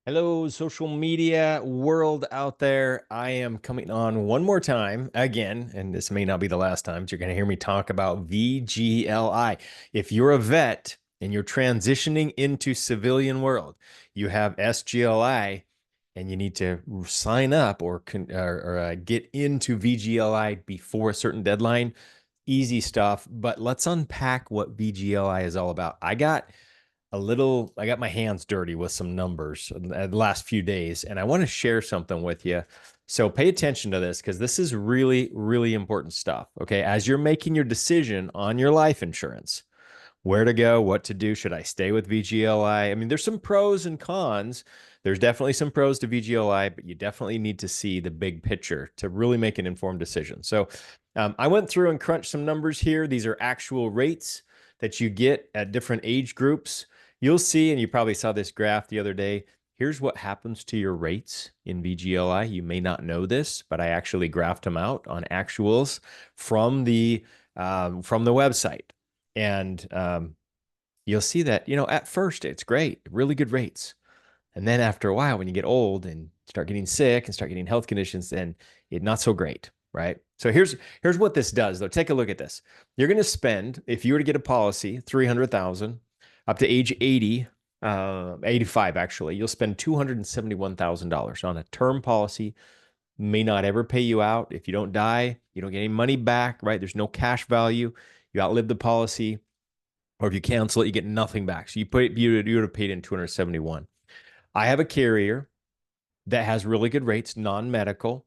Hello, social media world out there. I am coming on one more time again, and this may not be the last time, but you're going to hear me talk about VGLI. If you're a vet and you're transitioning into civilian world, you have SGLI and you need to sign up or get into VGLI before a certain deadline. Easy stuff, but let's unpack what VGLI is all about. I got my hands dirty with some numbers in the last few days, and I want to share something with you. So pay attention to this because this is really, really important stuff. Okay. As you're making your decision on your life insurance, where to go, what to do, should I stay with VGLI? I mean, there's some pros and cons. There's definitely some pros to VGLI, but you definitely need to see the big picture to really make an informed decision. So I went through and crunched some numbers here. These are actual rates that you get at different age groups. You'll see, and you probably saw this graph the other day. Here's what happens to your rates in VGLI. You may not know this, but I actually graphed them out on actuals from the website, and you'll see that at first it's great, really good rates, and then after a while, when you get old and start getting sick and start getting health conditions, then it's not so great, right? So here's what this does, though. Take a look at this. You're going to spend, if you were to get a policy, 300,000 up to age 80, 85 actually, you'll spend $271,000 on a term policy. May not ever pay you out. If you don't die, you don't get any money back, right? There's no cash value. You outlive the policy, or if you cancel it, you get nothing back. So you would have paid in 271. I have a carrier that has really good rates, non-medical.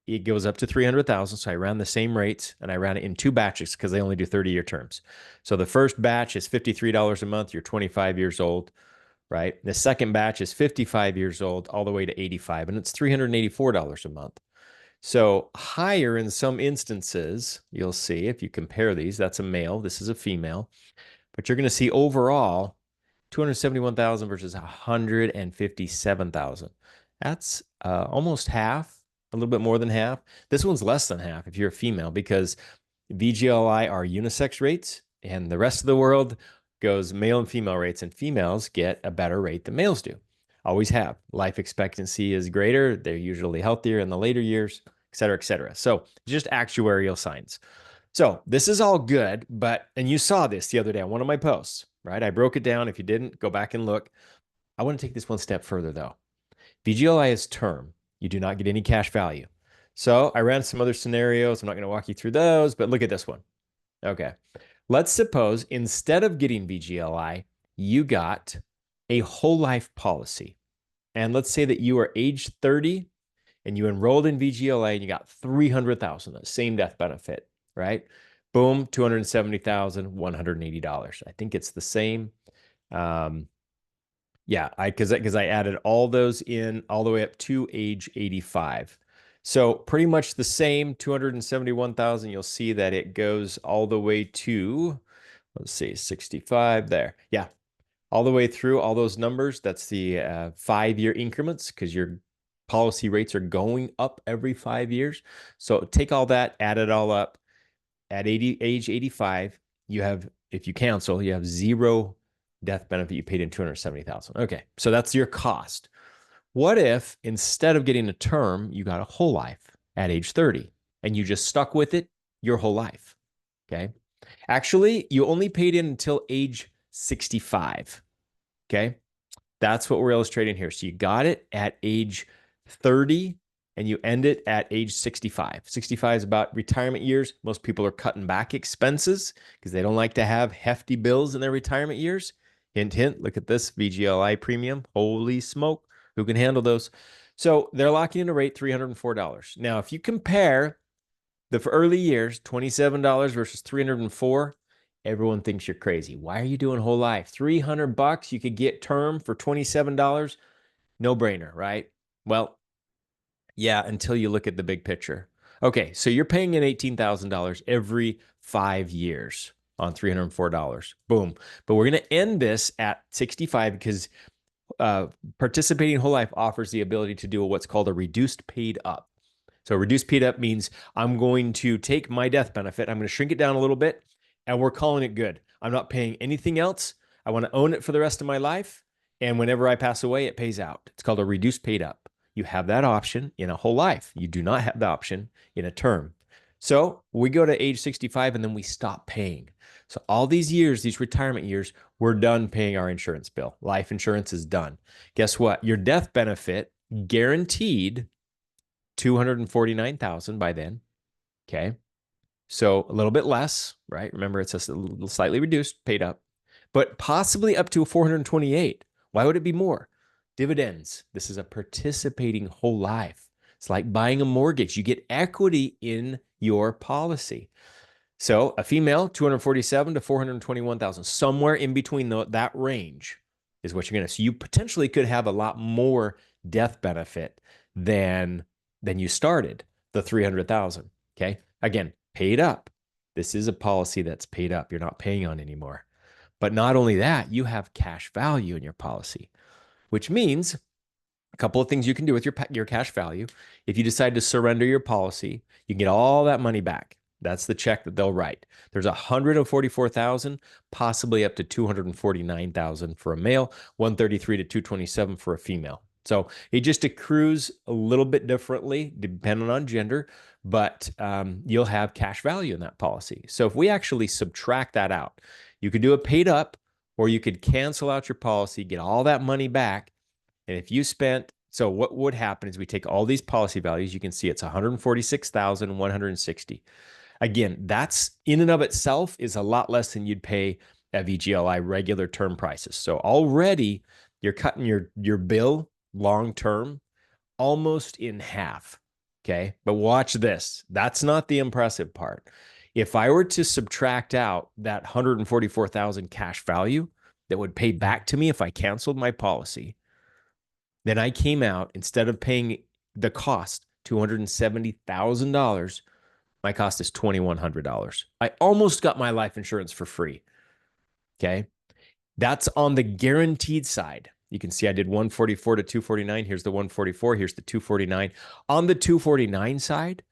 It goes up to 300,000. So I ran the same rates, and I ran it in two batches because they only do 30-year terms. So the first batch is $53 a month. You're 25 years old, right? The second batch is 55 years old all the way to 85, and it's $384 a month. So higher in some instances, you'll see if you compare these, that's a male, this is a female, but you're going to see overall 271,000 versus 157,000. That's almost half, a little bit more than half. This one's less than half if you're a female, because VGLI are unisex rates and the rest of the world goes male and female rates, and females get a better rate than males do. Always have. Life expectancy is greater. They're usually healthier in the later years, et cetera, et cetera. So just actuarial science. So this is all good, and you saw this the other day on one of my posts, right? I broke it down. If you didn't, go back and look. I want to take this one step further, though. VGLI is term. You do not get any cash value. So I ran some other scenarios. I'm not going to walk you through those, but look at this one. Okay. Let's suppose instead of getting VGLI, you got a whole life policy. And let's say that you are age 30 and you enrolled in VGLI and you got 300,000, the same death benefit, right? Boom, $270,180. I think it's the same. Yeah, because I added all those in all the way up to age 85. So pretty much the same, 271,000. You'll see that it goes all the way to, let's see, 65 there. Yeah, all the way through all those numbers. That's the 5-year increments, because your policy rates are going up every 5 years. So take all that, add it all up. At age 85, you have, if you cancel, you have zero death benefit. You paid in 270,000. Okay, so that's your cost. What if instead of getting a term, you got a whole life at age 30 and you just stuck with it your whole life? Okay. Actually, you only paid in until age 65. Okay. That's what we're illustrating here. So you got it at age 30 and you end it at age 65. 65 is about retirement years. Most people are cutting back expenses because they don't like to have hefty bills in their retirement years. Hint, hint, look at this VGLI premium. Holy smoke. Who can handle those? So they're locking in a rate, $304. Now, if you compare the early years, $27 versus $304, everyone thinks you're crazy. Why are you doing whole life? $300, you could get term for $27. No brainer, right? Well, yeah, until you look at the big picture. Okay, so you're paying in $18,000 every 5 years on $304. Boom. But we're going to end this at 65 because participating whole life offers the ability to do what's called a reduced paid up. So reduced paid up means I'm going to take my death benefit, I'm going to shrink it down a little bit, and we're calling it good. I'm not paying anything else. I want to own it for the rest of my life, And whenever I pass away, it pays out. It's called a reduced paid up. You have that option in a whole life. You do not have the option in a term. So we go to age 65 and then we stop paying. So all these years, these retirement years, we're done paying our insurance bill. Life insurance is done. Guess what? Your death benefit guaranteed 249,000 by then. Okay. So a little bit less, right? Remember, it's a little slightly reduced, paid up, but possibly up to 428. Why would it be more? Dividends. This is a participating whole life. It's like buying a mortgage. You get equity in your policy. So a female, 247 to 421,000, somewhere in between that range is what you're going to. So you potentially could have a lot more death benefit than you started, the 300,000. Okay. Again, paid up. This is a policy that's paid up. You're not paying on anymore. But not only that, you have cash value in your policy, which means a couple of things you can do with your cash value. If you decide to surrender your policy, you can get all that money back. That's the check that they'll write. There's 144,000, possibly up to 249,000 for a male, 133 to 227 for a female. So it just accrues a little bit differently depending on gender, but you'll have cash value in that policy. So if we actually subtract that out, you could do a paid up, or you could cancel out your policy, get all that money back. And if you spent, so what would happen is we take all these policy values, you can see it's 146,160. Again, that's in and of itself is a lot less than you'd pay at VGLI regular term prices. So already you're cutting your bill long term almost in half. Okay. But watch this. That's not the impressive part. If I were to subtract out that 144,000 cash value that would pay back to me if I canceled my policy, then I came out, instead of paying the cost, $270,000, my cost is $2,100. I almost got my life insurance for free. Okay. That's on the guaranteed side. You can see I did 144 to 249. Here's the 144. Here's the 249. On the 249 side,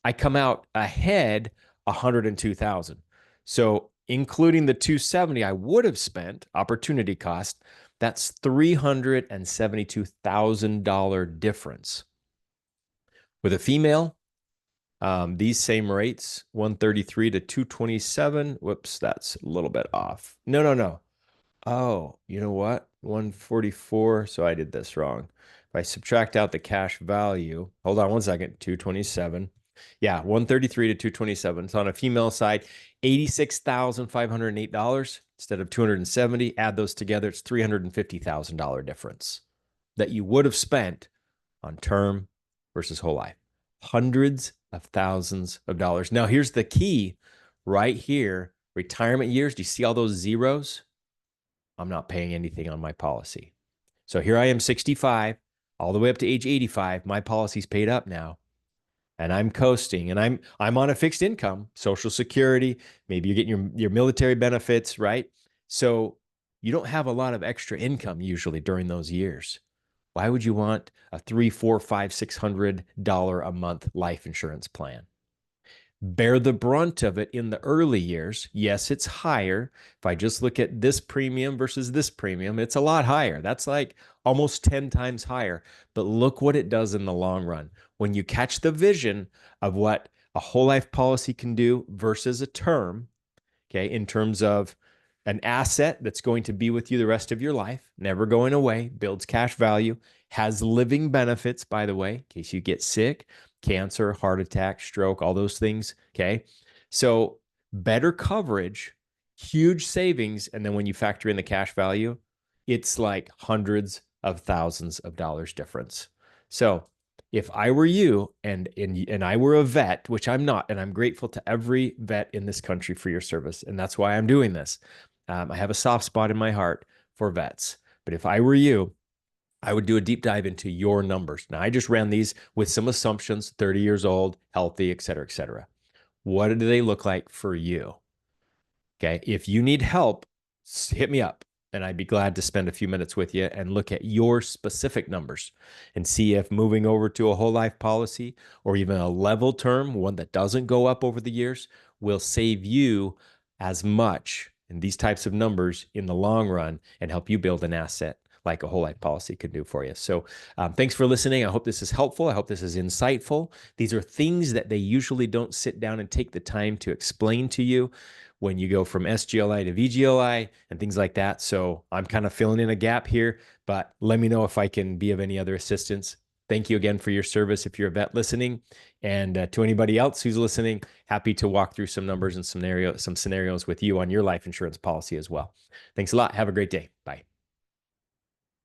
I come out ahead 102,000. So including the 270 I would have spent, opportunity cost, that's $372,000 difference. With a female, these same rates, 133 to 227. Whoops, that's a little bit off. No. Oh, you know what? 144. So I did this wrong. If I subtract out the cash value, hold on one second, 227. Yeah, 133 to 227. So on a female side, $86,508 instead of 270. Add those together, it's $350,000 difference that you would have spent on term versus whole life. Hundreds of thousands of dollars. Now, here's the key right here. Retirement years, do you see all those zeros? I'm not paying anything on my policy. So here I am, 65, all the way up to age 85. My policy's paid up now, and I'm coasting, and I'm on a fixed income, Social Security. Maybe you're getting your military benefits, right? So you don't have a lot of extra income usually during those years. Why would you want a $300, $400, $500, $600 a month life insurance plan? Bear the brunt of it in the early years. Yes, it's higher. If I just look at this premium versus this premium, it's a lot higher. That's like almost 10 times higher. But look what it does in the long run. When you catch the vision of what a whole life policy can do versus a term, okay, in terms of an asset that's going to be with you the rest of your life, never going away, builds cash value, has living benefits, by the way, in case you get sick, cancer, heart attack, stroke, all those things. Okay. So better coverage, huge savings. And then when you factor in the cash value, it's like hundreds of thousands of dollars difference. So if I were you and I were a vet, which I'm not, and I'm grateful to every vet in this country for your service, and that's why I'm doing this. I have a soft spot in my heart for vets. But if I were you, I would do a deep dive into your numbers. Now, I just ran these with some assumptions, 30 years old, healthy, et cetera, et cetera. What do they look like for you? Okay. If you need help, hit me up, and I'd be glad to spend a few minutes with you and look at your specific numbers and see if moving over to a whole life policy or even a level term, one that doesn't go up over the years, will save you as much in these types of numbers in the long run and help you build an asset like a whole life policy can do for you. So thanks for listening. I hope this is helpful. I hope this is insightful. These are things that they usually don't sit down and take the time to explain to you when you go from SGLI to VGLI and things like that. So I'm kind of filling in a gap here, but let me know if I can be of any other assistance. Thank you again for your service if you're a vet listening. And to anybody else who's listening, happy to walk through some numbers and some scenarios with you on your life insurance policy as well. Thanks a lot. Have a great day. Bye.